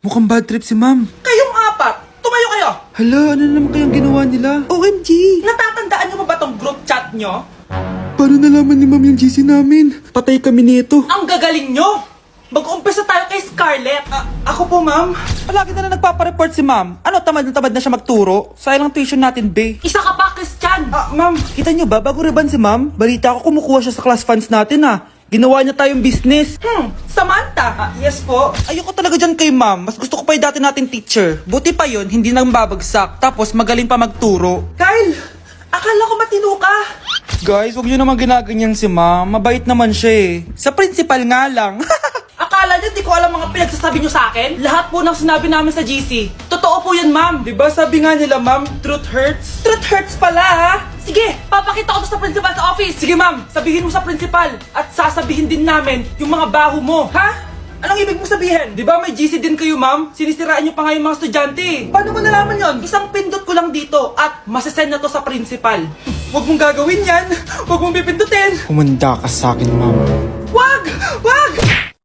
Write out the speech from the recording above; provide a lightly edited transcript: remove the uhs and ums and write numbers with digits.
Mukhang bad trip si ma'am. Kayong apat, tumayo kayo! Hala, ano na naman kayang ginawa nila? OMG! Natatandaan nyo ba tong group chat nyo? Paano nalaman ni ma'am yung GC namin? Patay kami nito. Ang gagaling nyo! Mag-umpisa tayo kay Scarlett. Ako po, ma'am. Palagi na nagpapareport si ma'am. Ano, tamad na siya magturo? Sayang lang tuition natin, be. Isa ka pa, Christian! Ma'am, kita nyo ba, bago reban si ma'am, balita ko kumukuha siya sa class funds natin Ginawa niya tayong business. Samantha! Yes po. Ayoko talaga dyan kay ma'am. Mas gusto ko pa yung dati nating teacher. Buti pa yon, hindi nang babagsak. Tapos magaling pa magturo. Kyle! Akala ko matino ka. Guys, huwag nyo naman ginaganyan si ma'am. Mabait naman siya Sa principal nga lang. Akala niyo di ko alam mga pinagsasabi niyo sa akin? Lahat po ng sinabi namin sa GC. Totoo po yan, ma'am. Diba sabi nga nila ma'am, truth hurts? Truth hurts pala, ha? Sige, papakita ko to sa principal sa office. Sige, ma'am. Sabihin mo sa principal. At sasabihin din namin yung mga baho mo. Ha? Anong ibig mo sabihin? Di ba may GC din kayo ma'am? Sinisiraan nyo pa nga yung mga estudyante. Paano mo nalaman yon? Isang pindot ko lang dito at masasend na to sa principal. Huwag mong gagawin yan. Huwag mong pipindutin. Humanda ka sa akin ma'am.